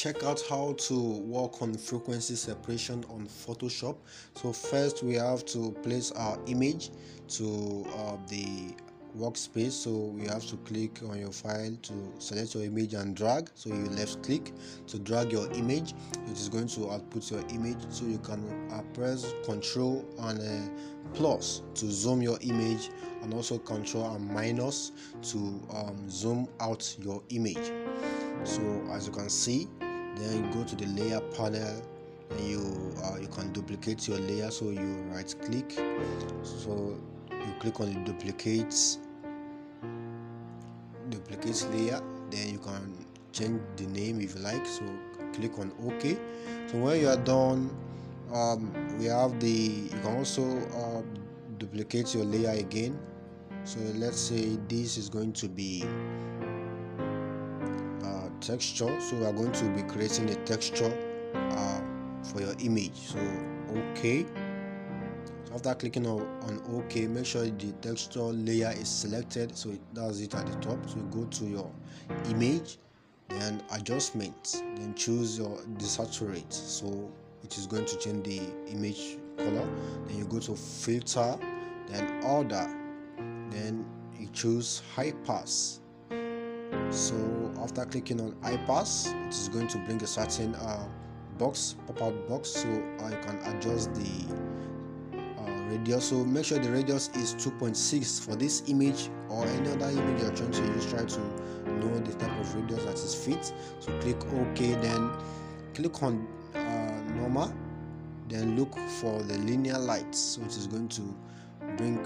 check out how to work on frequency separation on Photoshop. So first we have to place our image to the workspace. So we have to click on your file to select your image and drag. So you left click to drag your image. It is going to output your image. So you can press Ctrl and plus to zoom your image, and also Ctrl and minus to zoom out your image. So as you can see, then you go to the layer panel and you can duplicate your layer. So you right click, so you click on the duplicate layer, then you can change the name if you like. So click on OK. So when you are done, we have you can also duplicate your layer again. So let's say this is going to be texture. So we are going to be creating a texture for your image. So OK. So after clicking on OK, make sure the texture layer is selected. So it does it at the top. So you go to your image, then adjustment, then choose your desaturate. So it is going to change the image color. Then you go to filter, then order, then you choose high pass. So after clicking on high pass, it is going to bring a certain pop-out box. So you can adjust the radius. So make sure the radius is 2.6 for this image or any other image you're trying to use. Try to know the type of radius that is fit. So click OK, then click on normal, then look for the linear light. So it is going to bring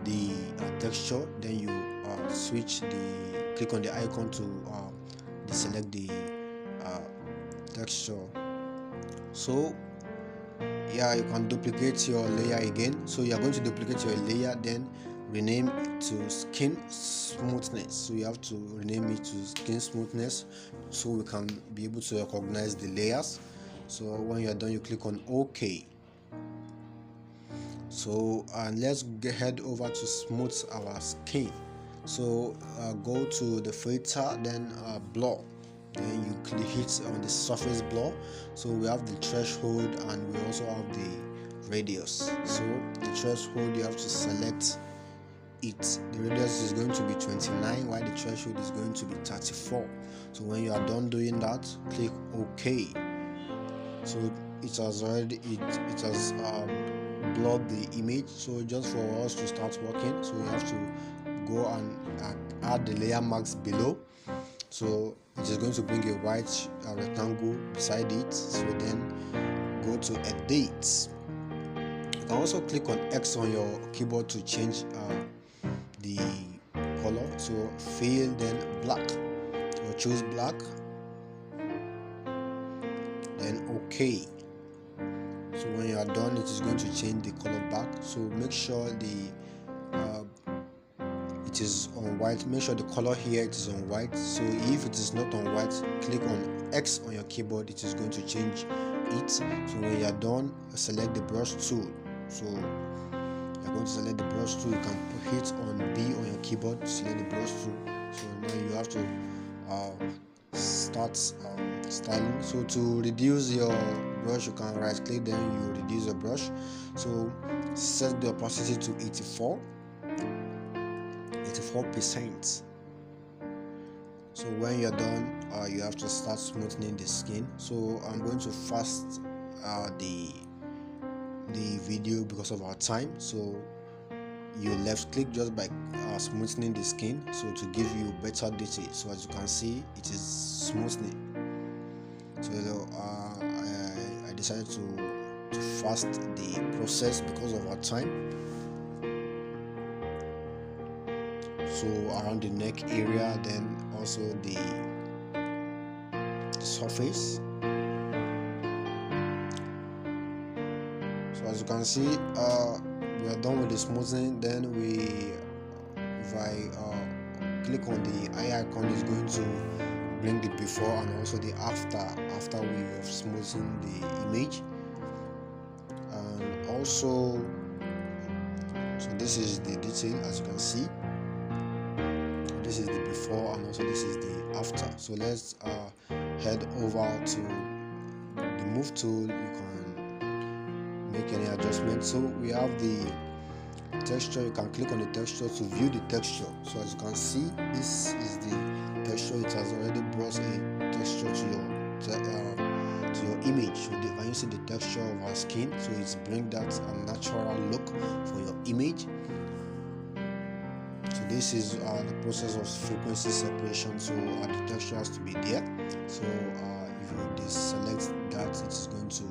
the texture. Then you click on the icon to deselect the texture. So yeah, you can duplicate your layer again. So you are going to duplicate your layer, then rename it to skin smoothness. So you have to rename it to skin smoothness so we can be able to recognize the layers. So when you are done, you click on OK. So let's head over to smooth our skin. So go to the filter, then blur, then you hit on the surface blur. So we have the threshold and we also have the radius. So the threshold, you have to select it. The radius is going to be 29 while the threshold is going to be 34. So when you are done doing that, click OK. So it has blurred the image. So just for us to start working, so we have to go and add the layer marks below. So it is going to bring a white rectangle beside it. So then go to edit. You can also click on X on your keyboard to change the color. So fill, then black. You choose black, then OK. So when you are done, it is going to change the color back. So make sure it is on white. Make sure the color here it is on white. So if it is not on white, click on X on your keyboard. It is going to change it. So when you are done, select the brush tool. So you're going to select the brush tool. You can hit on B on your keyboard to select the brush tool. So now you have to start styling. So to reduce your brush, you can right click, then you reduce your brush. So set the opacity to 84%. So when you're done, you have to start smoothing the skin. So I'm going to fast the video because of our time. So you left click just by smoothing the skin, so to give you better detail. So as you can see, it is smoothing. So I decided to fast the process because of our time. So around the neck area, then also the surface. So as you can see, we are done with the smoothing. Then if I click on the eye icon, is going to bring the before and also the after we have smoothened the image. And also, so this is the detail. As you can see, this is the before and also this is the after. So let's head over to the move tool. You can make any adjustment. So we have the texture. You can click on the texture to view the texture. So as you can see, this is the texture. It has already brought a texture to your image. So when you see the texture of our skin, so it's bring that a natural look for your image. So this is the process of frequency separation. So the texture has to be there. So if you deselect that, it is going to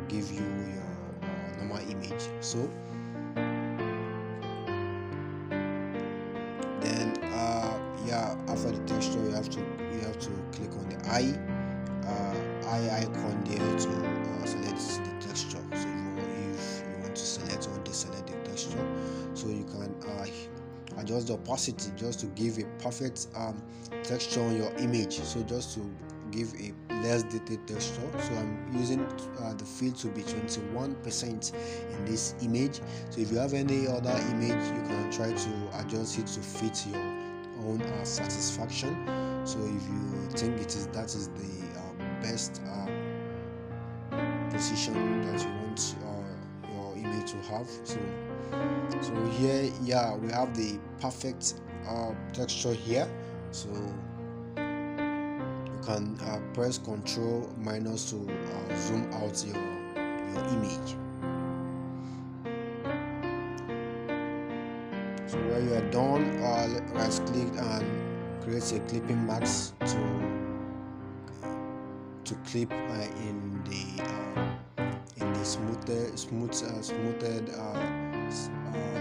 give you your normal image. So then yeah, after the texture, you have to click on the eye icon there to select the texture. So if you want to select or deselect the texture, so you can adjust the opacity just to give a perfect texture on your image. So just to give a less detailed texture, so I'm using the fill to be 21% in this image. So if you have any other image, you can try to adjust it to fit your own satisfaction. So if you think that is the best position that you want your image to have, so here, yeah, we have the perfect texture here. So you can press Ctrl minus to zoom out your image. So when you are done, right click and create a clipping mask to clip in the smoothed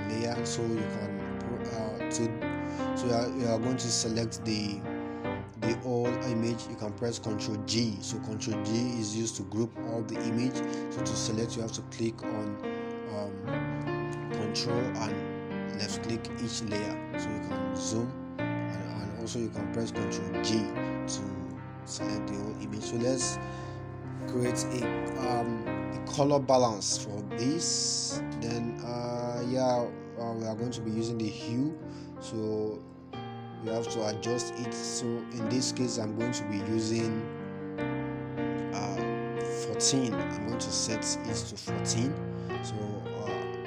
layer. So you can so you are going to select the whole image. You can press Ctrl G. So Ctrl G is used to group all the image. So to select, you have to click on Control and left click each layer. So you can zoom, and also you can press Ctrl G to select the whole image. So let's create a color balance for this. Then yeah, we are going to be using the hue, so you have to adjust it. So in this case, I'm going to be using 14. I'm going to set it to 14. So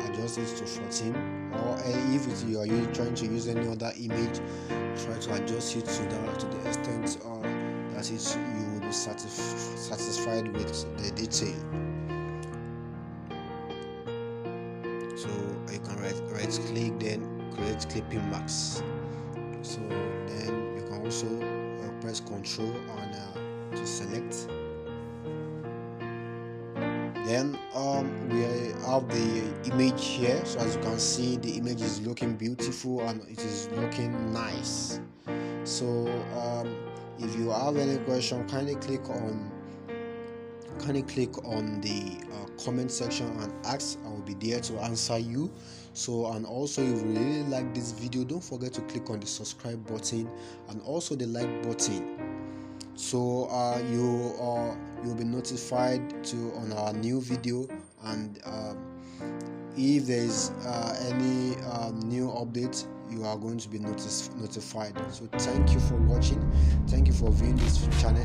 adjust it to 14, or if you are trying to use any other image, try to adjust it to the extent that you will be satisfied with the detail. So you can right click, then create clipping mask. So then you can also press Ctrl and to select. Then we have the image here. So as you can see, the image is looking beautiful and it is looking nice. So if you have any question, kindly click on the comment section and ask. I will be there to answer you. So, and also, if you really like this video, don't forget to click on the subscribe button and also the like button, so you'll be notified on our new video. And if there is any new update, you are going to be notified. So thank you for watching. Thank you for viewing this channel.